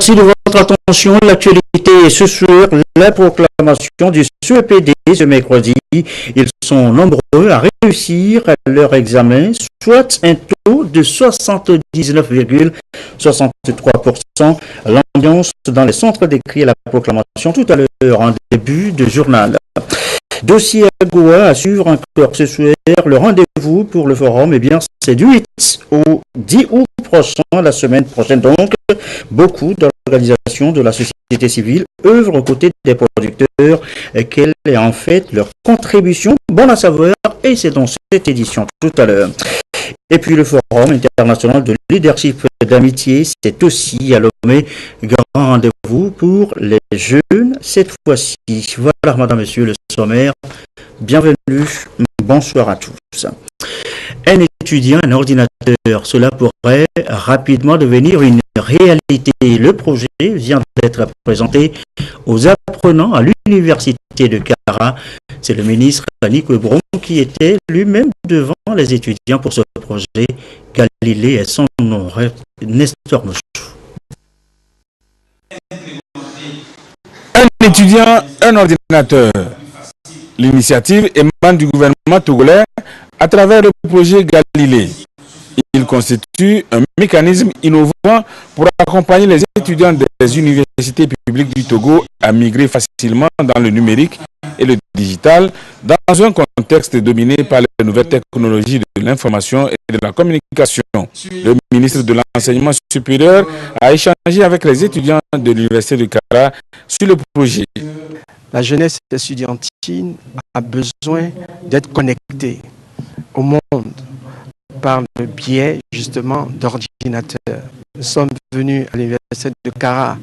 Merci de votre attention. L'actualité ce soir, la proclamation du CEPD ce mercredi. Ils sont nombreux à réussir leur examen, soit un taux de 79,63%. L'ambiance dans les centres décrit la proclamation tout à l'heure en début de journal. Dossier à Goa à suivre encore ce soir. Le rendez-vous pour le forum, c'est du 8 au 10 août prochain, la semaine prochaine. Donc, beaucoup d'organisations de la société civile œuvrent aux côtés des producteurs. Quelle est en fait leur contribution? Bon à savoir, et c'est dans cette édition tout à l'heure. Et puis le Forum international de leadership d'amitié, c'est aussi à Lomé. Grand rendez-vous pour les jeunes cette fois-ci. Voilà, madame, monsieur, le sommaire. Bienvenue, bonsoir à tous. Un étudiant, un ordinateur, cela pourrait rapidement devenir une réalité. Le projet vient d'être présenté aux apprenants à l'université de Cara. C'est le ministre Nick Lebron qui était lui-même devant les étudiants pour ce projet. Galilée est son nom, Nestor Mouchou. Un étudiant, un ordinateur. L'initiative émane du gouvernement togolais à travers le projet Galilée. Il constitue un mécanisme innovant pour accompagner les étudiants des universités publiques du Togo à migrer facilement dans le numérique et le digital dans un contexte dominé par les nouvelles technologies de l'information et de la communication. Le ministre de l'Enseignement supérieur a échangé avec les étudiants de l'université de Cara sur le projet. La jeunesse estudiantine a besoin d'être connectée au monde par le biais justement d'ordinateurs. Nous sommes venus à l'université de Cara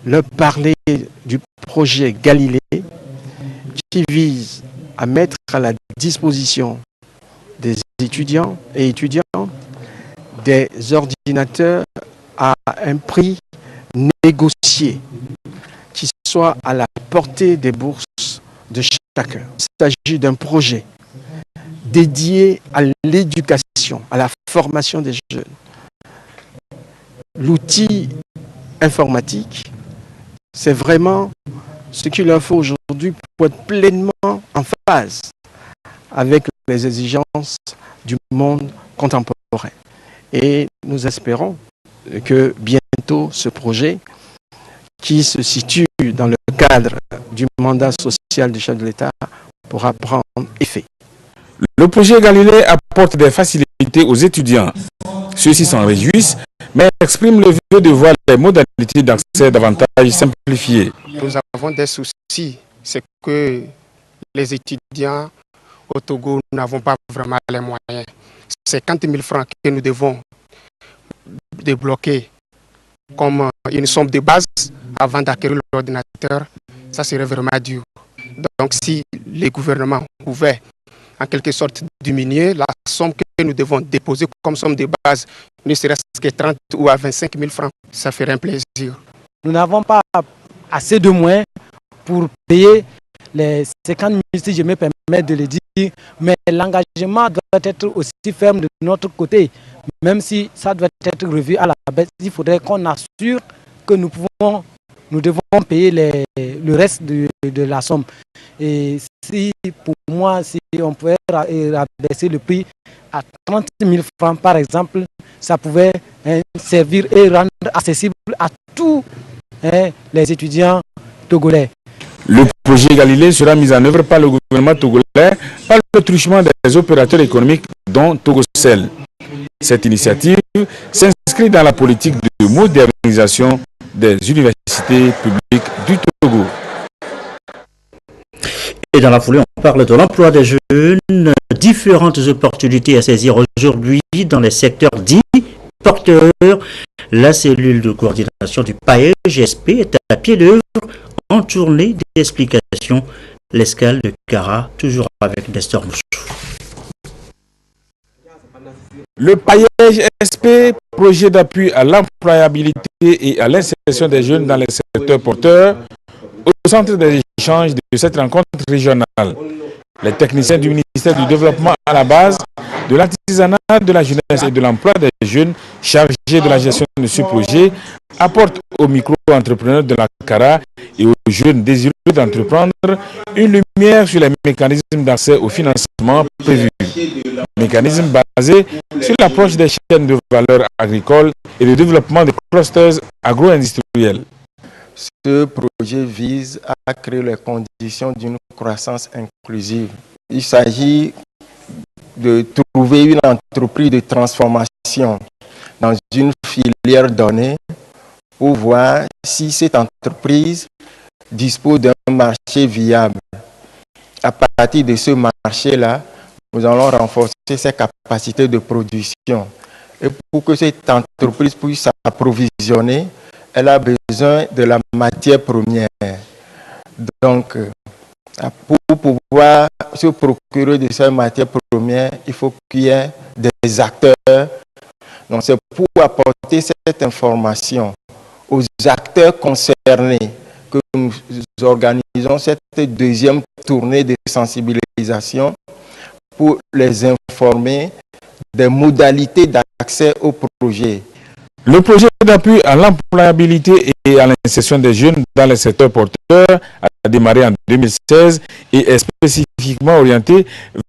leur parler du projet Galilée qui vise à mettre à la disposition des étudiants et étudiantes des ordinateurs à un prix négocié qui soit à la portée des bourses de chacun. Il s'agit d'un projet dédié à l'éducation, à la formation des jeunes. L'outil informatique, c'est vraiment ce qu'il leur faut aujourd'hui pour être pleinement en phase avec les exigences du monde contemporain. Et nous espérons que bientôt ce projet, qui se situe dans le cadre du mandat social du chef de l'État, pourra prendre effet. Le projet Galilée apporte des facilités aux étudiants. Ceux-ci s'en réjouissent, mais expriment le vœu de voir les modalités d'accès davantage simplifiées. Nous avons des soucis, c'est que les étudiants au Togo n'avons pas vraiment les moyens. 50 000 francs que nous devons débloquer comme une somme de base avant d'acquérir l'ordinateur, ça serait vraiment dur. Donc si le gouvernement pouvait en quelque sorte diminuer la somme que nous devons déposer comme somme de base, ne serait-ce que 30 ou à 25 000 francs, ça ferait un plaisir. Nous n'avons pas assez de moyens pour payer les 50 000, si je me permets de le dire, mais l'engagement doit être aussi ferme de notre côté. Même si ça doit être revu à la baisse, il faudrait qu'on assure que nous devons payer le reste de la somme. Et si, pour moi, si on pouvait rabaisser le prix à 30 000 francs, par exemple, ça pouvait servir et rendre accessible à tous les étudiants togolais. Le projet Galilée sera mis en œuvre par le gouvernement togolais par le truchement des opérateurs économiques dont Togocel. Cette initiative s'inscrit dans la politique de modernisation des universités publiques du Togo. Et dans la foulée, on parle de l'emploi des jeunes, différentes opportunités à saisir aujourd'hui dans les secteurs dits porteurs. La cellule de coordination du PAE-GSP est à pied d'œuvre en tournée d'explication. L'escale de Cara, toujours avec Nestor Mouchou. Le PAE-GSP, projet d'appui à l'employabilité et à l'insertion des jeunes dans les secteurs porteurs, au centre des échanges de cette rencontre régionale. Les techniciens du ministère du Développement à la base de l'artisanat, de la jeunesse et de l'emploi des jeunes chargés de la gestion de ce projet apporte aux micro-entrepreneurs de la CARA et aux jeunes désireux d'entreprendre une lumière sur les mécanismes d'accès au financement prévus. Mécanisme basé sur l'approche des chaînes de valeur agricole et le développement des clusters agro-industriels. Ce projet vise à créer les conditions d'une croissance inclusive. Il s'agit de trouver une entreprise de transformation dans une filière donnée pour voir si cette entreprise dispose d'un marché viable. À partir de ce marché-là, nous allons renforcer ses capacités de production. Et pour que cette entreprise puisse s'approvisionner, elle a besoin de la matière première. Donc, pour pouvoir se procurer de cette matière première, il faut qu'il y ait des acteurs. Donc, c'est pour apporter cette information aux acteurs concernés que nous organisons cette deuxième tournée de sensibilisation pour les informer des modalités d'accès au projet. Le projet d'appui à l'employabilité et à l'insertion des jeunes dans les secteurs porteurs a démarré en 2016 et est spécifiquement orienté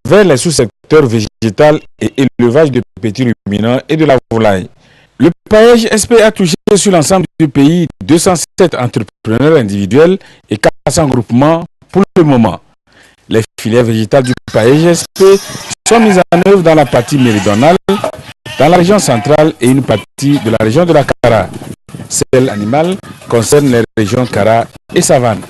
vers les sous-secteurs végétal et élevage de petits ruminants et de la volaille. Le PAEJ SP a touché sur l'ensemble du pays 207 entrepreneurs individuels et 400 groupements pour le moment. Les filières végétales du PAEJ SP sont mises en œuvre dans la partie méridionale, dans la région centrale et une partie de la région de la Kara. Celle animale concerne les régions Kara et Savane.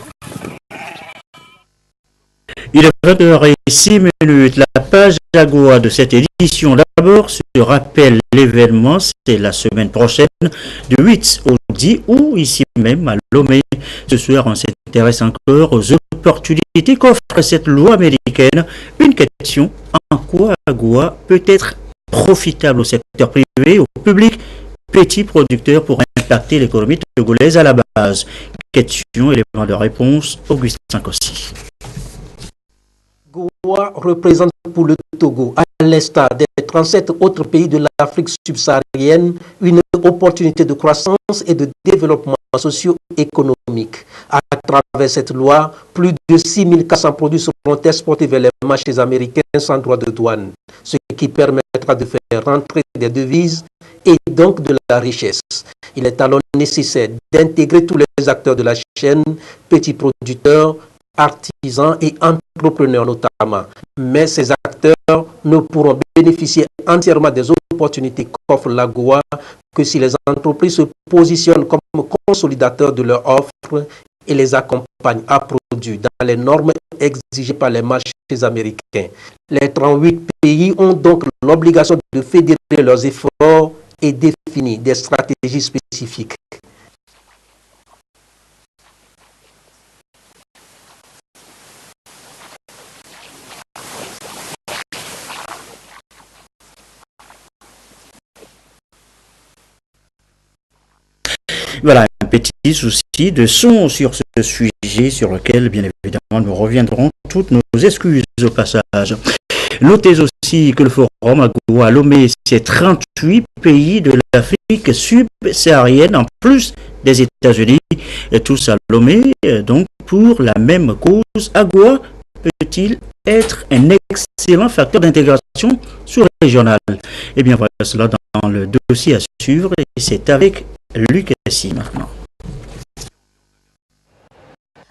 Il est 20h06. La page AGOA de cette édition d'abord se rappelle l'événement, c'est la semaine prochaine, du 8 au 10 août, ici même à Lomé. Ce soir, on s'intéresse encore aux opportunités qu'offre cette loi américaine. Une question, en quoi AGOA peut être profitable au secteur privé, au public, petits producteurs pour impacter l'économie togolaise à la base. Question, élément de réponse, Augustin Kossi. AGOA représente pour le Togo, à l'instar des 37 autres pays de l'Afrique subsaharienne, une opportunité de croissance et de développement socio-économique. À travers cette loi, plus de 6400 produits seront exportés vers les marchés américains sans droit de douane, ce qui permettra de faire rentrer des devises et donc de la richesse. Il est alors nécessaire d'intégrer tous les acteurs de la chaîne, petits producteurs, artisans et entrepreneurs notamment. Mais ces acteurs ne pourront bénéficier entièrement des opportunités qu'offre l'AGOA que si les entreprises se positionnent comme consolidateurs de leur offre et les accompagnent à produire dans les normes exigées par les marchés américains. Les 38 pays ont donc l'obligation de fédérer leurs efforts et définir des stratégies spécifiques. Voilà, un petit souci de son sur ce sujet sur lequel, bien évidemment, nous reviendrons. Toutes nos excuses au passage. Notez aussi que le forum AGOA à Lomé, c'est 38 pays de l'Afrique subsaharienne, en plus des États-Unis, et tous à Lomé, donc pour la même cause. AGOA peut-il être un excellent facteur d'intégration sous-régionale? Eh bien, voilà cela dans le dossier à suivre, et c'est avec Luc Essi maintenant.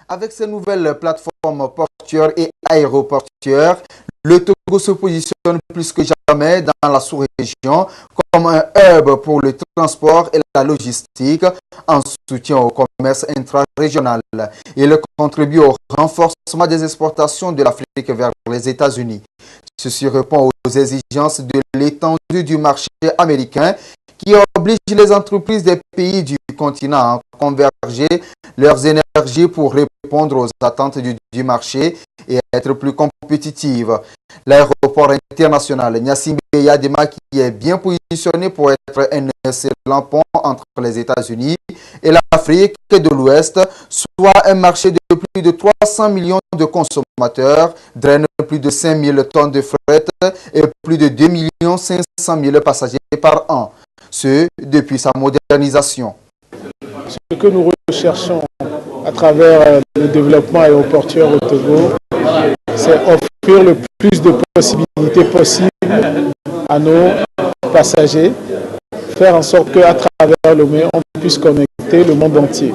Avec ces nouvelles plateformes portuaires et aéroportuaires, le Togo se positionne plus que jamais dans la sous-région comme un hub pour le transport et la logistique en soutien au commerce intra-régional. Il contribue au renforcement des exportations de l'Afrique vers les États-Unis. Ceci répond aux exigences de l'étendue du marché américain qui oblige les entreprises des pays du continent à converger leurs énergies pour répondre aux attentes du marché et être plus compétitives. L'aéroport international Gnassingbé Yadema, qui est bien positionné pour être un excellent pont entre les États-Unis et l'Afrique de l'Ouest, soit un marché de plus de 300 millions de consommateurs, draine plus de 5 000 tonnes de fret et plus de 2 500 000 passagers par an, ce depuis sa modernisation. Ce que nous recherchons à travers le développement aéroportuaire au Togo, c'est offrir le plus de possibilités possibles à nos passagers, faire en sorte qu'à travers Lomé, on puisse connecter le monde entier.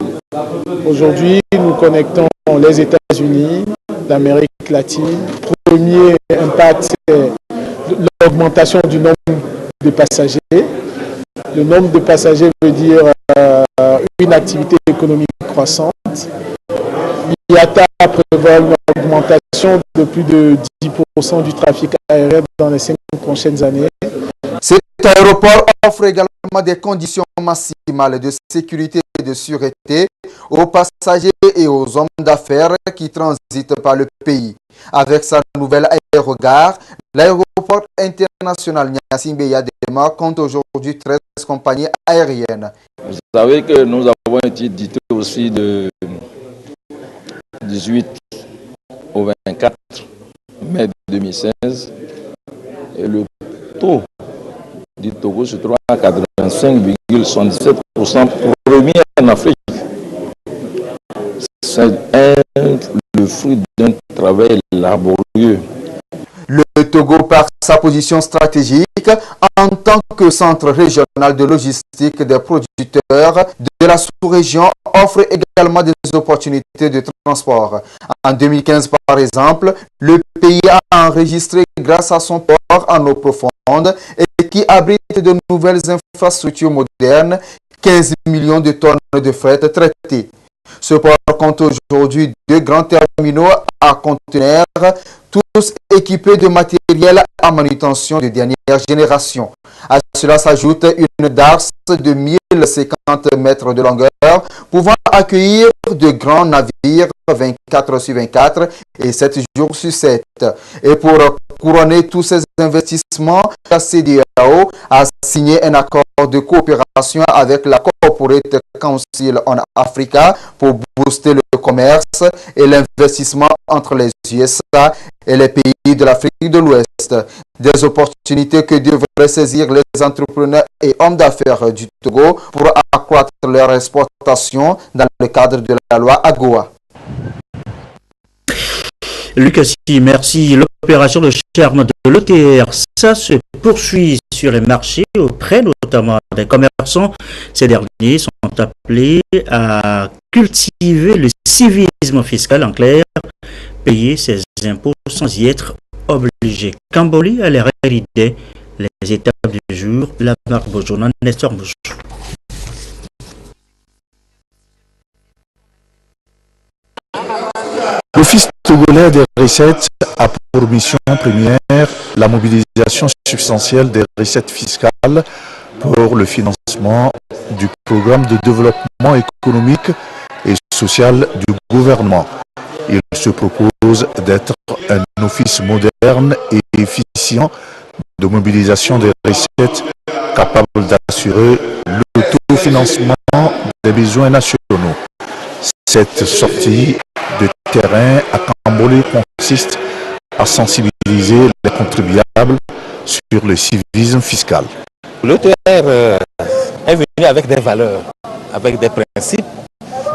Aujourd'hui, nous connectons les États-Unis, l'Amérique latine. Premier impact, c'est l'augmentation du nombre de passagers. Le nombre de passagers veut dire une activité économique croissante. IATA prévoit une augmentation de plus de 10% du trafic aérien dans les 5 prochaines années. Cet aéroport offre également des conditions maximales de sécurité et de sûreté aux passagers et aux hommes d'affaires qui transitent par le pays. Avec sa nouvelle aérogare, l'aéroport international Gnassingbé Yadema compte aujourd'hui 13 compagnies aériennes. Vous savez que nous avons été édités aussi de 18 au 24 mai 2016 et le taux du Togo se trouve à 85,77%, premier en Afrique. C'est le fruit d'un travail laborieux. Le Togo, par sa position stratégique, en tant que centre régional de logistique des producteurs de la sous-région, offre également des opportunités de transport. En 2015, par exemple, le pays a enregistré, grâce à son port en eau profonde et qui abrite de nouvelles infrastructures modernes, 15 millions de tonnes de fret traitées. Ce port compte aujourd'hui 2 grands terminaux à conteneurs, tous équipés de matériel à manutention de dernière génération. À cela s'ajoute une darse de 1050 mètres de longueur, pouvant accueillir de grands navires 24 sur 24 et 7 jours sur 7. Et pour couronner tous ces investissements, la CEDEAO a signé un accord de coopération avec la Corporate Council on Africa pour booster le commerce et l'investissement entre les USA et les pays de l'Afrique de l'Ouest. Des opportunités que devraient saisir les entrepreneurs et hommes d'affaires du Togo pour accroître leur exportation dans le cadre de la loi AGOA. Lucas, merci. L'opération de charme de l'ETR, ça se poursuit sur les marchés auprès notamment des commerçants. Ces derniers sont appelés à cultiver le civisme fiscal, en clair, payer ses impôts sans y être obligés. Camboli a les réalités, les étapes du jour, la marque Bojonan, Nestor Bouchou. L'Office togolais des recettes a pour mission première la mobilisation substantielle des recettes fiscales pour le financement du programme de développement économique et social du gouvernement. Il se propose d'être un office moderne et efficient de mobilisation des recettes capable d'assurer l'autofinancement des besoins nationaux. Cette sortie de terrain à Camboli consiste à sensibiliser les contribuables sur le civisme fiscal. L'ETR est venu avec des valeurs, avec des principes,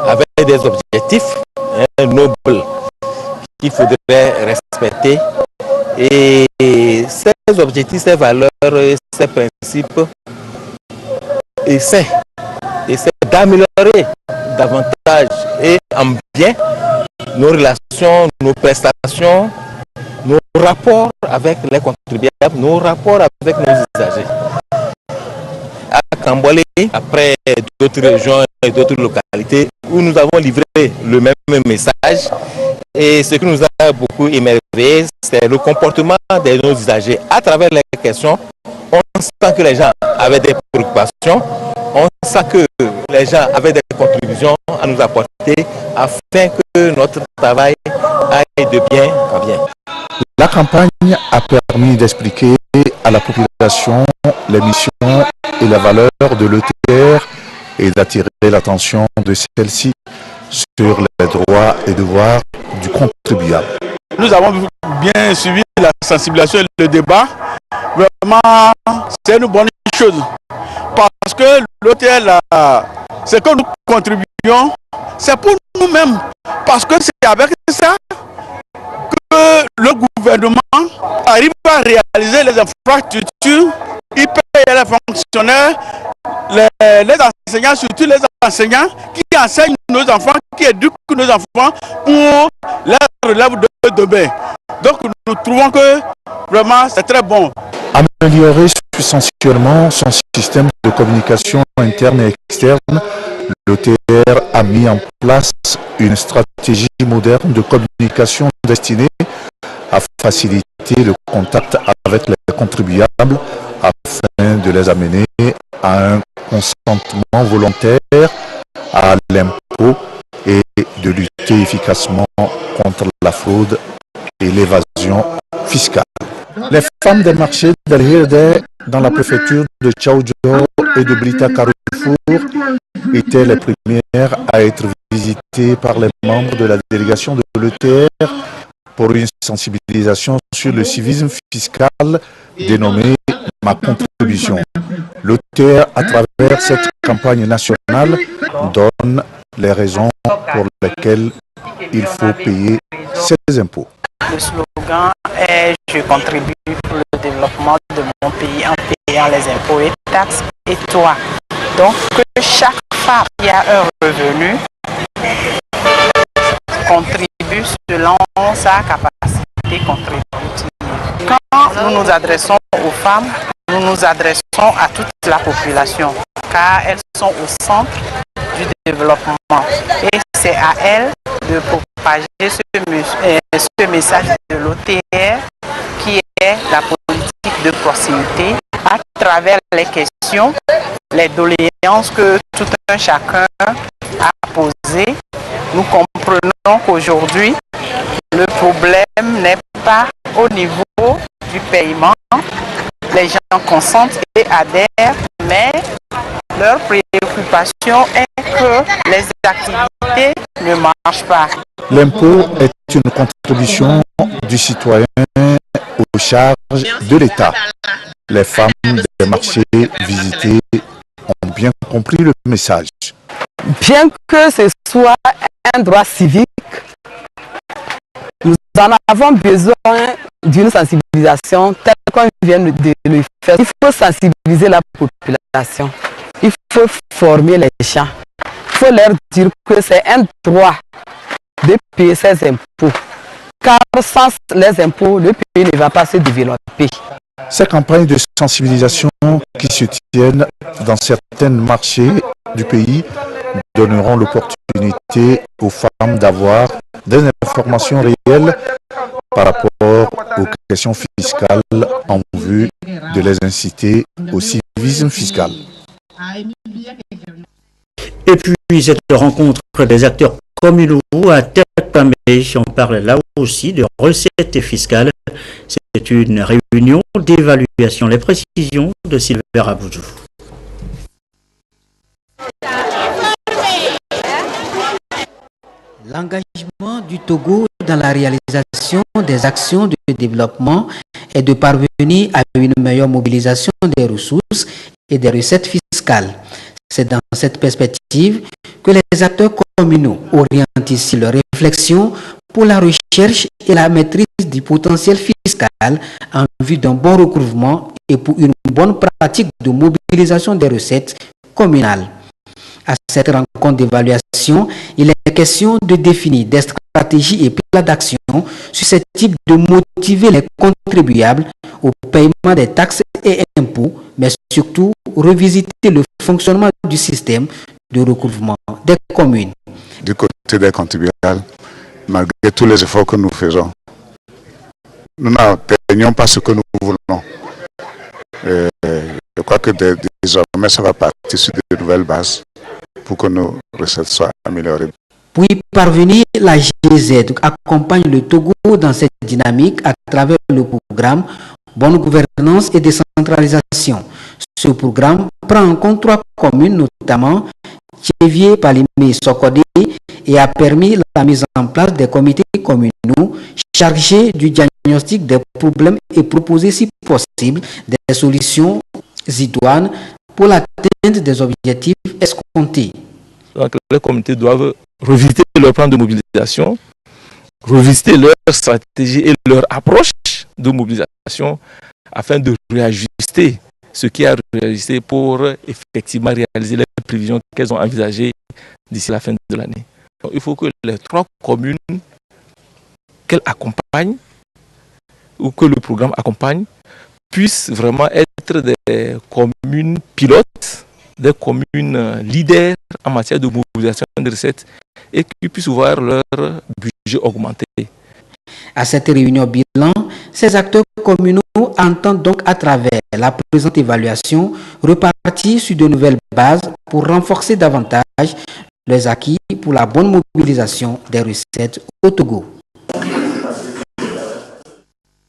avec des objectifs nobles qu'il faudrait respecter. Et ces objectifs, ces valeurs, ces principes essaient d'améliorer davantage et en bien nos relations, nos prestations, nos rapports avec les contribuables, nos rapports avec nos usagers. À Camboli, après d'autres régions et d'autres localités où nous avons livré le même message, et ce qui nous a beaucoup émerveillé, c'est le comportement de nos usagers. À travers les questions, on sent que les gens avaient des préoccupations, on sent que les gens avaient des contributions à nous apporter afin que notre travail aille de bien en bien. La campagne a permis d'expliquer à la population les missions et la valeur de l'ETR et d'attirer l'attention de celle-ci sur les droits et devoirs du contribuable. Nous avons bien suivi la sensibilisation et le débat. Vraiment, c'est une bonne chose. Parce que l'OTL, ce que nous contribuons, c'est pour nous-mêmes. Parce que c'est avec ça que le gouvernement arrive à réaliser les infrastructures, il paye les fonctionnaires, les enseignants, surtout les enseignants qui enseignent nos enfants, qui éduquent nos enfants pour la relève de demain. Donc nous trouvons que vraiment c'est très bon. Améliorer substantiellement son système de communication interne et externe, l'OTR a mis en place une stratégie moderne de communication destinée à faciliter le contact avec les contribuables afin de les amener à un consentement volontaire à l'impôt et de lutter efficacement contre la fraude et l'évasion fiscale. Les femmes des marchés d'El-Hirde dans la préfecture de Tchaoudjo et de Brita Carrefour étaient les premières à être visitées par les membres de la délégation de l'ETR pour une sensibilisation sur le civisme fiscal dénommée « Ma contribution ». L'OTR, à travers cette campagne nationale, donne les raisons pour lesquelles il faut payer ses impôts. Le slogan est « Je contribue pour le développement de mon pays en payant les impôts et taxes et toi ». Donc que chaque femme qui a un revenu contribue selon sa capacité contributive. Quand nous nous adressons aux femmes, nous nous adressons à toute la population car elles sont au centre du développement et c'est à elles de propager ce message de l'OTR qui est la politique de proximité à travers les questions, les doléances que tout un chacun a posées. Nous comprenons qu'aujourd'hui, le problème n'est pas au niveau du paiement. Les gens consentent et adhèrent, mais leur préoccupation est que les activités ne marchent pas. L'impôt est une contribution du citoyen aux charges de l'État. Les femmes des marchés visités ont bien compris le message. Bien que ce soit un droit civique, nous en avons besoin d'une sensibilisation telle qu'on vient de le faire. Il faut sensibiliser la population. Il faut former les gens. Il faut leur dire que c'est un droit de payer ses impôts. Car sans les impôts, le pays ne va pas se développer. Ces campagnes de sensibilisation qui se tiennent dans certains marchés du pays donneront l'opportunité aux femmes d'avoir des informations réelles par rapport aux questions fiscales en vue de les inciter au civisme fiscal. Et puis cette rencontre des acteurs communaux à Terre-Pamé, on parle là aussi de recettes fiscales. C'est une réunion d'évaluation. Les précisions de Sylvain Aboudjou. L'engagement du Togo dans la réalisation des actions de développement est de parvenir à une meilleure mobilisation des ressources et des recettes fiscales. C'est dans cette perspective que les acteurs communaux orientent ici leurs réflexions pour la recherche et la maîtrise du potentiel fiscal en vue d'un bon recouvrement et pour une bonne pratique de mobilisation des recettes communales. À cette rencontre d'évaluation, il est question de définir des stratégies et plans d'action susceptibles de motiver les contribuables au paiement des taxes et impôts, mais surtout revisiter le fonctionnement du système de recouvrement des communes. Du côté des contribuables, malgré tous les efforts que nous faisons, nous n'atteignons pas ce que nous voulons. Je crois que désormais, ça va partir sur de nouvelles bases pour que nos recettes soient améliorées. Pour y parvenir, la GZ accompagne le Togo dans cette dynamique à travers le programme Bonne gouvernance et décentralisation. Ce programme prend en compte 3 communes, notamment Thierry Palimé Sokodé et a permis la mise en place des comités communaux chargés du diagnostic des problèmes et proposer si possible des solutions idoines pour l'atteinte des objectifs escomptés. Donc les comités doivent revisiter leur plan de mobilisation, revisiter leur stratégie et leur approche de mobilisation afin de réajuster ce qui a réalisé pour effectivement réaliser les prévisions qu'elles ont envisagées d'ici la fin de l'année. Il faut que les 3 communes qu'elles accompagnent ou que le programme accompagne puissent vraiment être des communes pilotes, des communes leaders en matière de mobilisation de recettes et qui puissent voir leur budget augmenter. À cette réunion bilan, ces acteurs communaux entendent donc à travers la présente évaluation repartir sur de nouvelles bases pour renforcer davantage les acquis pour la bonne mobilisation des recettes au Togo.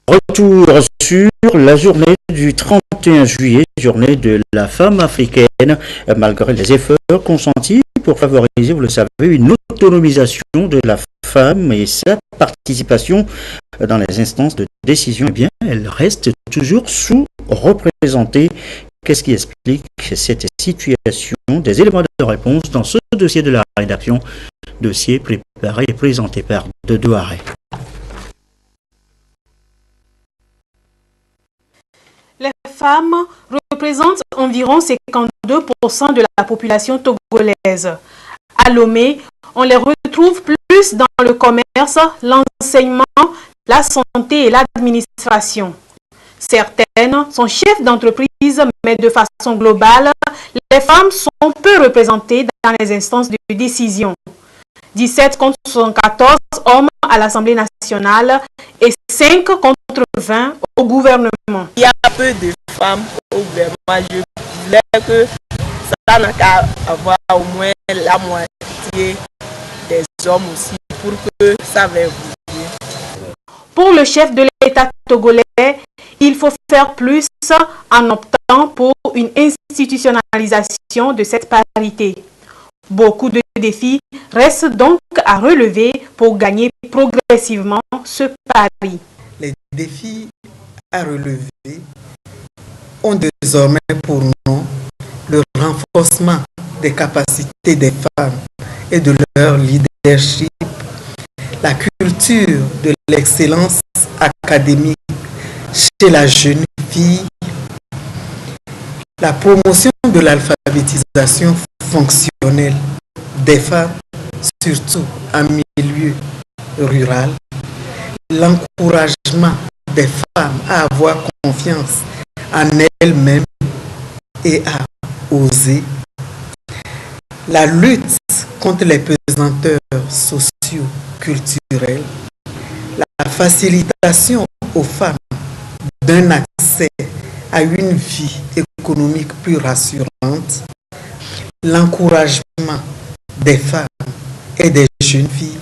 Retour sur la journée du 31 juillet, journée de la femme africaine, malgré les efforts consentis pour favoriser, vous le savez, une autonomisation de la femme et sa participation dans les instances de décision, eh bien, elle reste toujours sous-représentée. Qu'est-ce qui explique cette situation? Des éléments de réponse dans ce dossier de la rédaction, dossier préparé et présenté par Dodo Aré. Les femmes représentent environ 52% de la population togolaise. À Lomé, on les retrouve plus dans le commerce, l'enseignement, la santé et l'administration. Certaines sont chefs d'entreprise, mais de façon globale, les femmes sont peu représentées dans les instances de décision. 17 contre 74 hommes à l'Assemblée nationale et 5 contre 20 au gouvernement. Il y a peu de femmes au gouvernement. Je voulais que ça n'a qu'à avoir au moins la moitié des hommes aussi pour que ça va évoluer. Pour le chef de l'État togolais, il faut faire plus en optant pour une institutionnalisation de cette parité. Beaucoup de défis restent donc à relever pour gagner progressivement ce pari. Les défis à relever ont désormais pour nous le renforcement des capacités des femmes et de leur leadership, la culture de l'excellence académique chez la jeune fille, la promotion de l'alphabétisation fonctionnelle des femmes, surtout en milieu rural, l'encouragement des femmes à avoir confiance en elles-mêmes et à oser, la lutte contre les pesanteurs socio-culturels, la facilitation aux femmes d'un accès à une vie économique plus rassurante, l'encouragement des femmes et des jeunes filles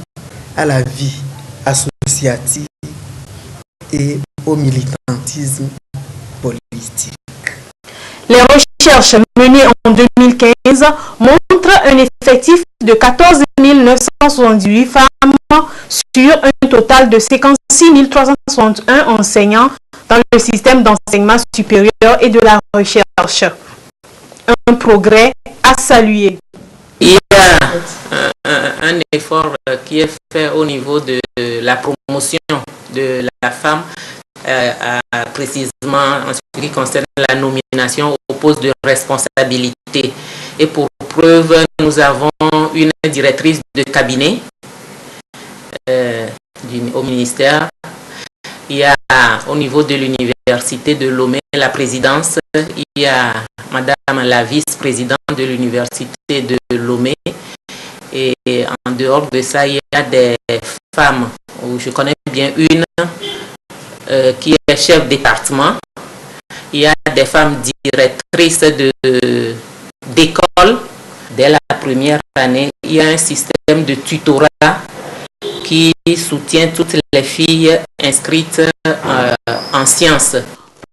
à la vie associative et au militantisme politique. Les recherches menées en 2015 montrent un effectif de 14 968 femmes sur un total de 56 361 enseignants dans le système d'enseignement supérieur et de la recherche. Un progrès à saluer. Il y a un effort qui est fait au niveau de la promotion de la femme, précisément en ce qui concerne la nomination au poste de responsabilité. Et pour preuve, nous avons une directrice de cabinet au ministère. Il y a au niveau de l'université de Lomé, la présidence, il y a Madame la vice-présidente de l'université de Lomé. Et en dehors de ça, il y a des femmes, où je connais bien une, qui est chef de département. Il y a des femmes directrices d'école dès la première année. Il y a un système de tutorat qui soutient toutes les filles inscrites en sciences.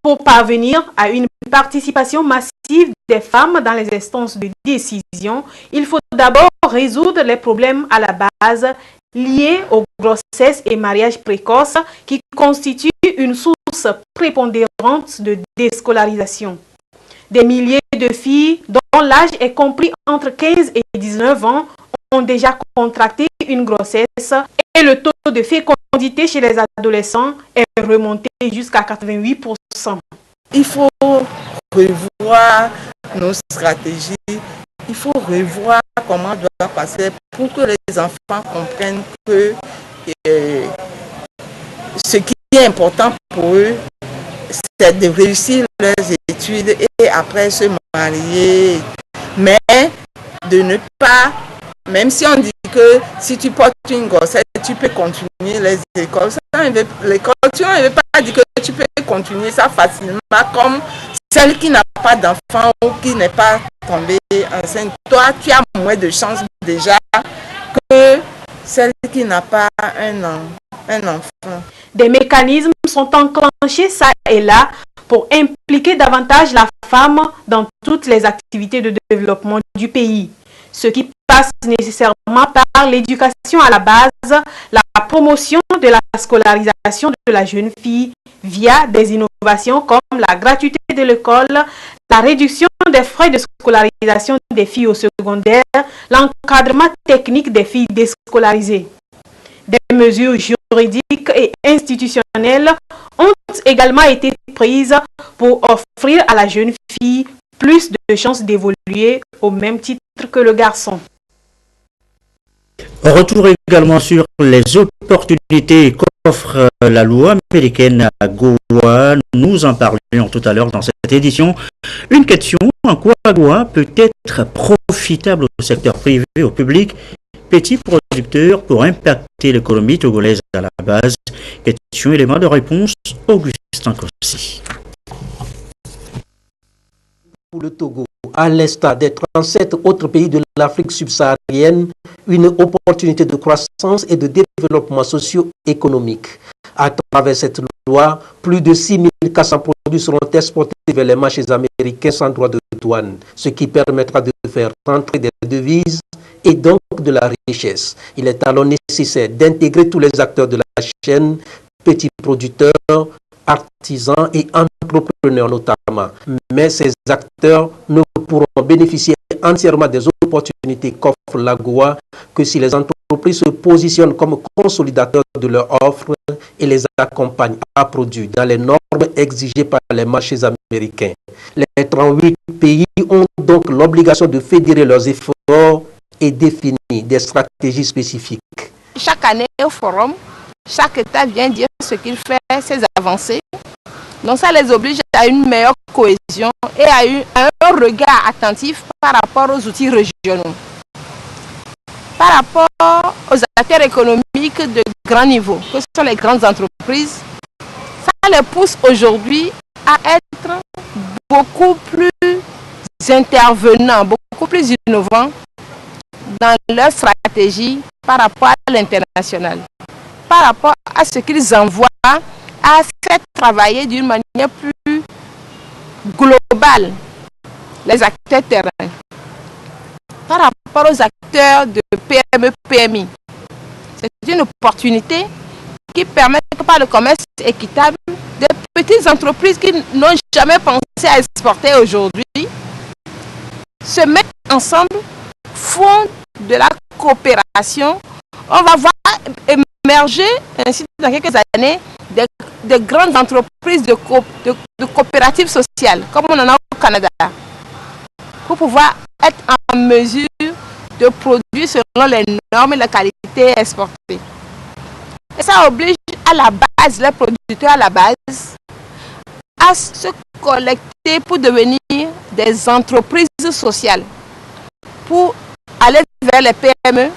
Pour parvenir à une participation massive des femmes dans les instances de décision, il faut d'abord résoudre les problèmes à la base liés aux grossesses et mariages précoces qui constituent une source prépondérante de déscolarisation. Des milliers de filles dont l'âge est compris entre 15 et 19 ans ont déjà contracté une grossesse et le taux de fécondité chez les adolescents est remonté jusqu'à 88%. Il faut revoir nos stratégies, il faut revoir comment on doit passer pour que les enfants comprennent que ce qui est important pour eux, c'est de réussir leurs études et après se marier, mais de ne pas, même si on dit que si tu portes une grossesse, tu peux continuer les écoles. L'école, tu ne veux pas dire que tu peux continuer ça facilement comme celle qui n'a pas d'enfant ou qui n'est pas tombée enceinte. Toi, tu as moins de chances déjà que celle qui n'a pas un enfant. Des mécanismes sont enclenchés ça et là pour impliquer davantage la femme dans toutes les activités de développement du pays. Ce qui passe nécessairement par l'éducation à la base, la promotion de la scolarisation de la jeune fille via des innovations comme la gratuité de l'école, la réduction des frais de scolarisation des filles au secondaire, l'encadrement technique des filles déscolarisées. Des mesures juridiques et institutionnelles ont également été prises pour offrir à la jeune fille plus de chances d'évoluer au même titre que le garçon. Retour également sur les opportunités qu'offre la loi américaine à Goa. Nous en parlions tout à l'heure dans cette édition. Une question, en quoi Goa peut être profitable au secteur privé, au public, petits producteurs pour impacter l'économie togolaise à la base? Question, élément de réponse, Augustin Kossi. Pour le Togo, à l'instar des 37 autres pays de l'Afrique subsaharienne, une opportunité de croissance et de développement socio-économique. À travers cette loi, plus de 6400 produits seront exportés vers les marchés américains sans droit de douane, ce qui permettra de faire rentrer des devises et donc de la richesse. Il est alors nécessaire d'intégrer tous les acteurs de la chaîne, petits producteurs, artisans et entrepreneurs notamment. Mais ces acteurs ne pourront bénéficier entièrement des opportunités qu'offre la Goa que si les entreprises se positionnent comme consolidateurs de leur offre et les accompagnent à produire dans les normes exigées par les marchés américains. Les 38 pays ont donc l'obligation de fédérer leurs efforts et définir des stratégies spécifiques. Chaque année au forum, chaque État vient dire ce qu'il fait, ses avancées. Donc ça les oblige à une meilleure cohésion et à un regard attentif par rapport aux outils régionaux. Par rapport aux acteurs économiques de grand niveau, que ce sont les grandes entreprises, ça les pousse aujourd'hui à être beaucoup plus intervenants, beaucoup plus innovants dans leur stratégie par rapport à l'international, par rapport à ce qu'ils envoient, à faire travailler d'une manière plus globale les acteurs terrain, par rapport aux acteurs de PME, PMI. C'est une opportunité qui permet que par le commerce équitable, des petites entreprises qui n'ont jamais pensé à exporter aujourd'hui se mettent ensemble, font de la coopération. On va voir émerger ainsi dans quelques années des grandes entreprises de coopératives sociales, comme on en a au Canada, pour pouvoir être en mesure de produire selon les normes et la qualité exportée. Et ça oblige à la base, les producteurs à la base, à se collecter pour devenir des entreprises sociales, pour aller vers les PME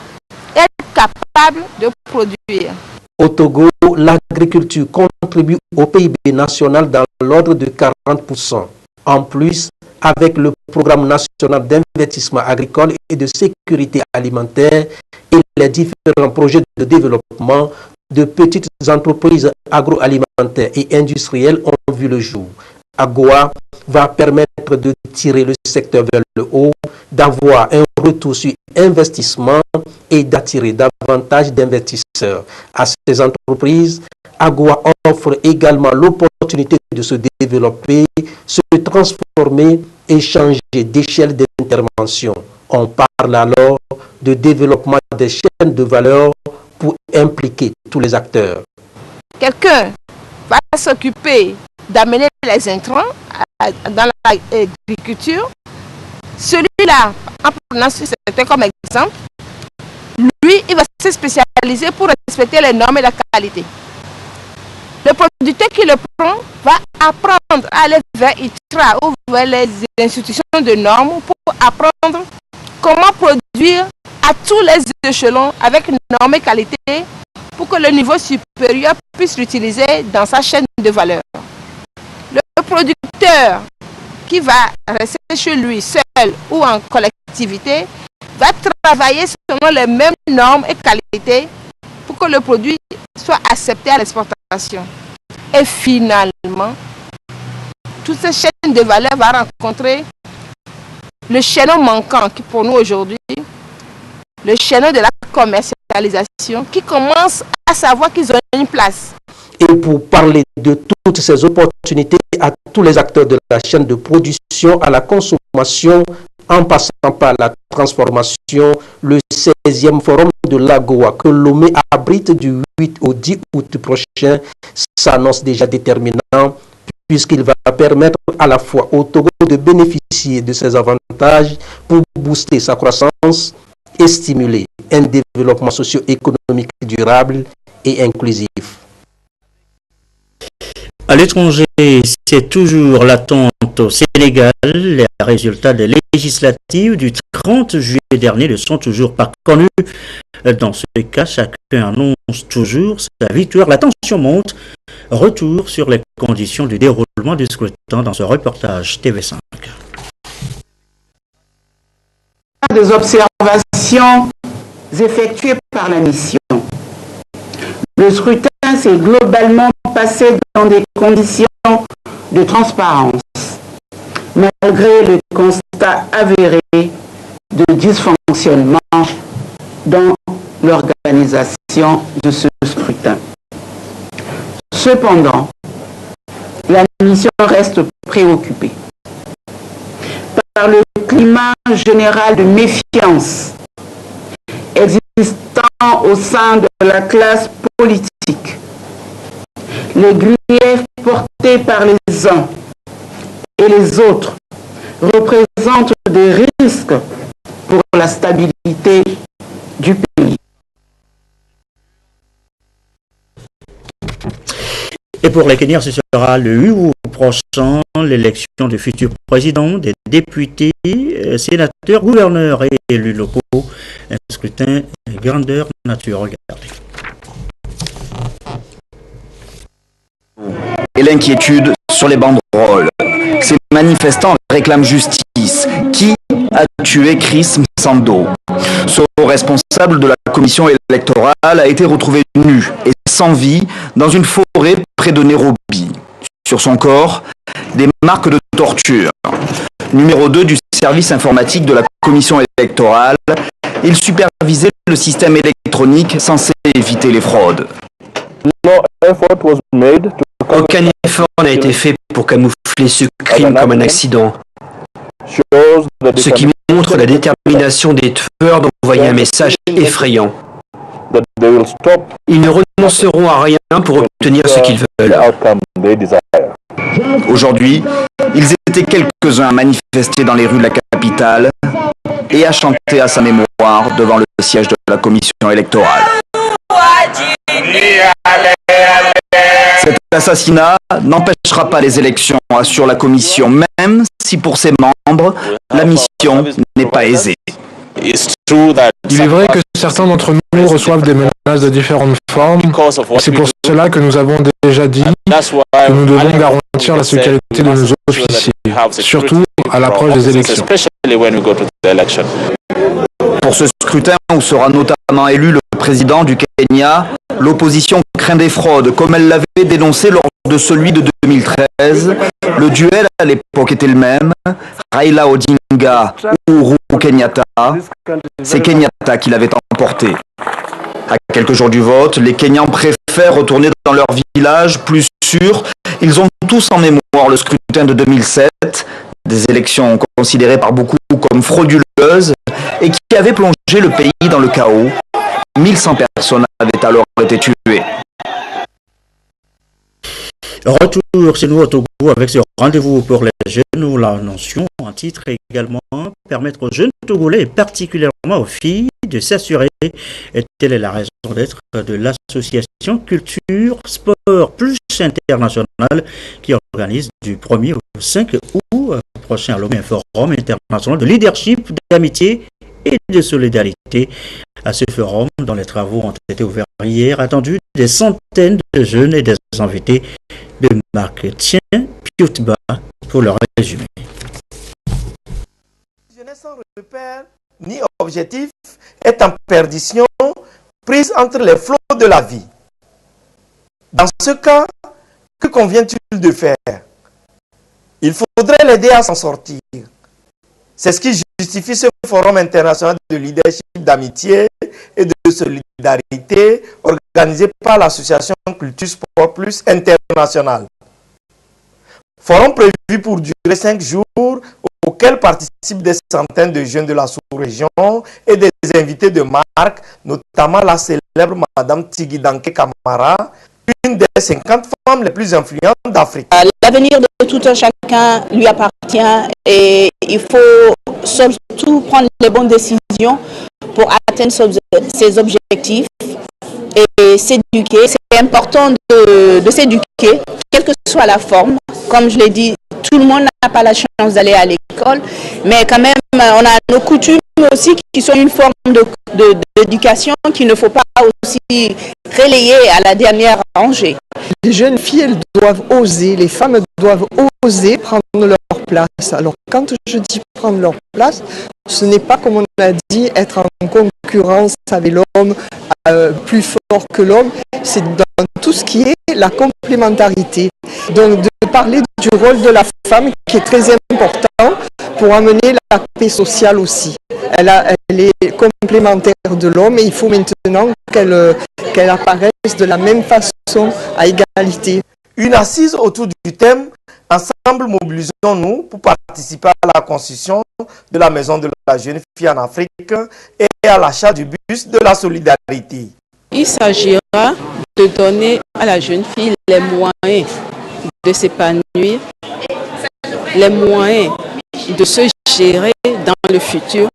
et être capables de produire. Au Togo, l'agriculture contribue au PIB national dans l'ordre de 40%. En plus, avec le programme national d'investissement agricole et de sécurité alimentaire et les différents projets de développement, de petites entreprises agroalimentaires et industrielles ont vu le jour. AGOA va permettre de tirer le secteur vers le haut, d'avoir un retour sur investissement et d'attirer davantage d'investisseurs. À ces entreprises, AGOA offre également l'opportunité de se développer, se transformer et changer d'échelle d'intervention. On parle alors de développement des chaînes de valeur pour impliquer tous les acteurs. Quelqu'un va s'occuper d'amener les intrants dans l'agriculture. Celui-là, en prenant ce secteur comme exemple, lui, il va se spécialiser pour respecter les normes et la qualité. Le producteur qui le prend va apprendre à aller vers ITRA ou vers les institutions de normes pour apprendre comment produire à tous les échelons avec une norme et qualité pour que le niveau supérieur puisse l'utiliser dans sa chaîne de valeur. Le producteur qui va rester chez lui seul ou en collectivité va travailler selon les mêmes normes et qualités pour que le produit soit accepté à l'exportation. Et finalement, toute cette chaîne de valeur va rencontrer le chaînon manquant qui pour nous aujourd'hui, le chaînon de la commercialisation qui commence à savoir qu'ils ont une place. Et pour parler de toutes ces opportunités à tous les acteurs de la chaîne de production à la consommation, en passant par la transformation, le 16e forum de l'AGOA que Lomé abrite du 8 au 10 août prochain s'annonce déjà déterminant puisqu'il va permettre à la fois au Togo de bénéficier de ses avantages pour booster sa croissance et stimuler un développement socio-économique durable et inclusif. À l'étranger, c'est toujours l'attente au Sénégal. Les résultats des législatives du 30 juillet dernier ne sont toujours pas connus. Dans ce cas, chacun annonce toujours sa victoire. La tension monte. Retour sur les conditions du déroulement du scrutin dans ce reportage TV5. Des observations effectuées par la mission. Le scrutin s'est globalement passé dans des conditions de transparence, malgré le constat avéré de dysfonctionnement dans l'organisation de ce scrutin. Cependant, la mission reste préoccupée par le climat général de méfiance existant au sein de la classe politique. Les griefs portés par les uns et les autres représentent des risques pour la stabilité du pays. Et pour les Kenyans, ce sera le 8 août prochain, l'élection du futur président, des députés, sénateurs, gouverneurs et élus locaux. Un scrutin grandeur nature. Regardez. Et l'inquiétude sur les banderoles. Ces manifestants réclament justice. Qui a tué Chris Msando? Ce responsable de la commission électorale a été retrouvé nu et sans vie dans une forêt près de Nairobi. Sur son corps, des marques de torture. Numéro 2 du service informatique de la commission électorale, il supervisait le système électronique censé éviter les fraudes. Aucun effort n'a été fait pour camoufler ce crime comme un accident. Ce qui montre la détermination des tueurs d'envoyer un message effrayant. Ils ne renonceront à rien pour obtenir ce qu'ils veulent. Aujourd'hui, ils étaient quelques-uns à manifester dans les rues de la capitale et à chanter à sa mémoire devant le siège de la commission électorale. Cet assassinat n'empêchera pas les élections, assure la commission, même si pour ses membres, la mission n'est pas aisée. Il est vrai que certains d'entre nous reçoivent des menaces de différentes formes. C'est pour cela que nous avons déjà dit que nous devons garantir la sécurité de nos officiers, surtout à l'approche des élections. Pour ce scrutin où sera notamment élu le président du Kenya, L'opposition craint des fraudes, comme elle l'avait dénoncé lors de celui de 2013. Le duel à l'époque était le même, Raila Odinga ou Uhuru Kenyatta. C'est Kenyatta qui l'avait emporté. À quelques jours du vote, les Kenyans préfèrent retourner dans leur village plus sûr. Ils ont tous en mémoire le scrutin de 2007, des élections considérées par beaucoup comme frauduleuses et qui avaient plongé le pays dans le chaos. 1100 personnes avaient alors été tuées. Retour chez nous au Togo avec ce rendez-vous pour les jeunes. Nous l'annoncions en titre également, permettre aux jeunes Togolais et particulièrement aux filles de s'assurer. Et telle est la raison d'être de l'association Culture Sport Plus International qui organise du 1er au 5 août prochain à Lomé un forum international de leadership, d'amitié et de solidarité. À ce forum, dont les travaux ont été ouverts hier, attendu des centaines de jeunes et des invités de marque. Tiens, Piotba pour le résumé. Jeunesse sans repère ni objectif est en perdition, prise entre les flots de la vie. Dans ce cas, que convient-il de faire? Il faudrait l'aider à s'en sortir. C'est ce qui justifie ce forum international de leadership, d'amitié et de solidarité organisé par l'association Culture Sport Plus International. Forum prévu pour durer 5 jours auquel participent des centaines de jeunes de la sous-région et des invités de marque, notamment la célèbre Madame Tigui Danke Kamara, une des 50 femmes les plus influentes d'Afrique. L'avenir de tout un chacun lui appartient et il faut surtout prendre les bonnes décisions pour atteindre ses objectifs et s'éduquer. C'est important de s'éduquer, quelle que soit la forme. Comme je l'ai dit, tout le monde n'a pas la chance d'aller à l'école, mais quand même, on a nos coutumes aussi qui sont une forme d'éducation qu'il ne faut pas aussi relayer à la dernière rangée. Les jeunes filles, elles doivent oser, les femmes doivent oser prendre leur place. Alors quand je dis prendre leur place, ce n'est pas, comme on a dit, être en concurrence avec l'homme, plus fort que l'homme, c'est dans tout ce qui est la complémentarité. Donc de parler du rôle de la femme qui est très important pour amener la paix sociale aussi. Elle est complémentaire de l'homme et il faut maintenant qu'elle apparaisse de la même façon à égalité. Une assise autour du thème « Ensemble, mobilisons-nous pour participer à la construction de la maison de la jeune fille en Afrique et à l'achat du bus de la solidarité ». Il s'agira de donner à la jeune fille les moyens de s'épanouir, les moyens de se gérer dans le futur.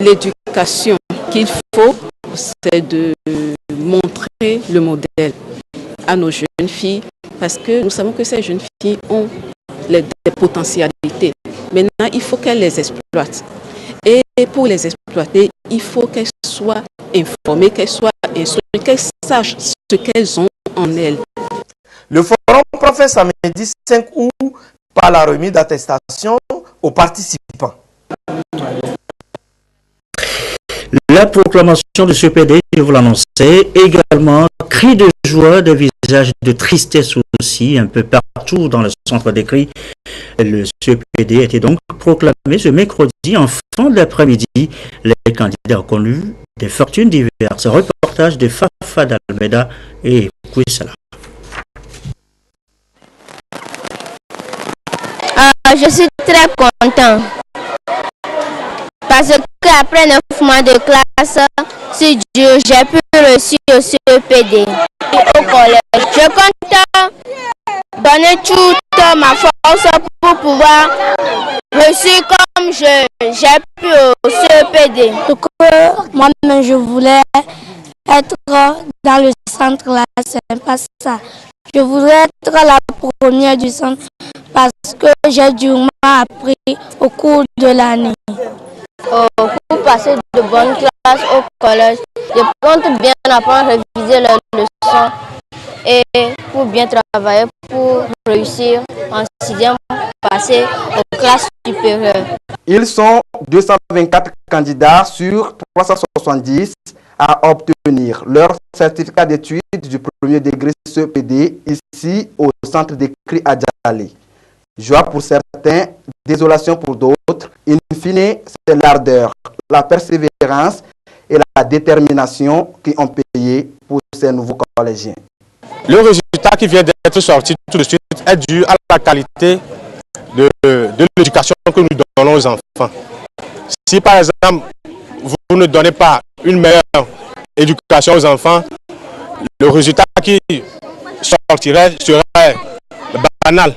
L'éducation qu'il faut, c'est de montrer le modèle à nos jeunes filles, parce que nous savons que ces jeunes filles ont des potentialités. Maintenant, il faut qu'elles les exploitent. Et pour les exploiter, il faut qu'elles soient informées, qu'elles soient instruites, qu'elles sachent ce qu'elles ont en elles. Le forum prend fin samedi 5 août par la remise d'attestation aux participants. La proclamation de ce PD, je vous l'annonçais, également cri de joie, des visages de tristesse aussi, un peu partout dans le centre des cris. Le CPD était donc proclamé ce mercredi en fin d'après-midi. Les candidats ont connu des fortunes diverses. Reportage de Fafa d'Almeida et Kouissala. Je suis très content parce qu'après 9 mois de classe, si Dieu, j'ai pu réussir au CPD et au collège. Je compte donner toute ma force pour pouvoir réussir comme j'ai pu au CPD. Moi-même, je voulais être dans le centre là, c'est pas ça. Je voudrais être la première du centre parce que j'ai durement appris au cours de l'année. Pour passer de bonnes classes au collège, je compte bien apprendre, réviser les leçons et pour bien travailler pour réussir en 6e, passer aux classes supérieures. Ils sont 224 candidats sur 370 à obtenir leur certificat d'études du premier degré CEPD ici au centre d'écrit à Djali. Joie pour certains, désolation pour d'autres. In fine, c'est l'ardeur, la persévérance et la détermination qui ont payé pour ces nouveaux collégiens. Le résultat qui vient d'être sorti tout de suite est dû à la qualité de l'éducation que nous donnons aux enfants. Si par exemple, vous ne donnez pas une meilleure éducation aux enfants, le résultat qui sortirait serait banal.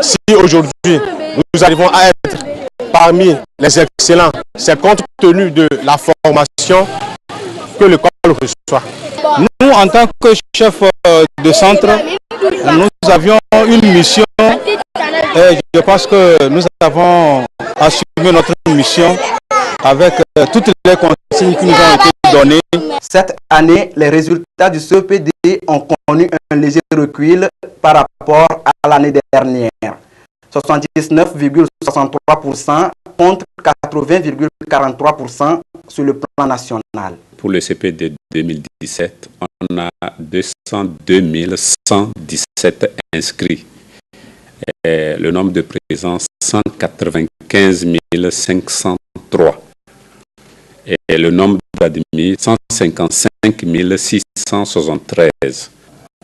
Si aujourd'hui nous arrivons à être parmi les excellents, c'est compte tenu de la formation que l'école reçoit. Nous, en tant que chef de centre, nous avions une mission et je pense que nous avons assumé notre mission avec toutes les consignes qui nous ont été données. Cette année, les résultats du CEPD ont connu un léger recul par rapport à l'année dernière. 79,63% contre 80,43% sur le plan national. Pour le CPD 2017, on a 202 117 inscrits. Et le nombre de présents, 195 503. Et le nombre d'admis, 155 673.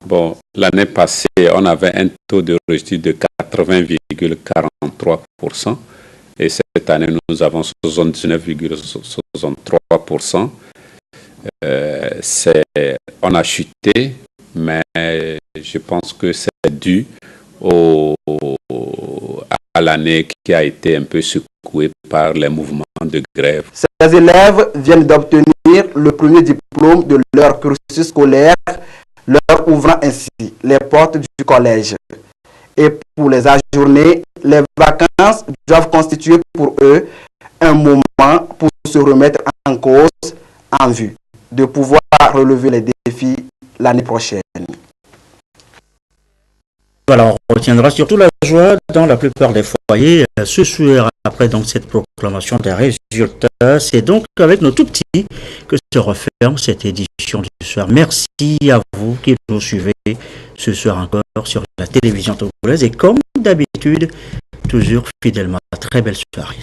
Bon, l'année passée, on avait un taux de reçu de 80,43%. Et cette année, nous avons 79,63%. On a chuté, mais je pense que c'est dû à l'année qui a été un peu secouée par les mouvements de grève. Ces élèves viennent d'obtenir le premier diplôme de leur cursus scolaire, leur ouvrant ainsi les portes du collège. Et pour les ajourner, les vacances doivent constituer pour eux un moment pour se remettre en cause en vue de pouvoir relever les défis l'année prochaine. Voilà, on retiendra surtout la joie dans la plupart des foyers ce soir après donc cette proclamation des résultats. C'est donc avec nos tout petits que se referme cette édition du soir. Merci à vous qui nous suivez ce soir encore sur la télévision togolaise et comme d'habitude, toujours fidèlement. Très belle soirée.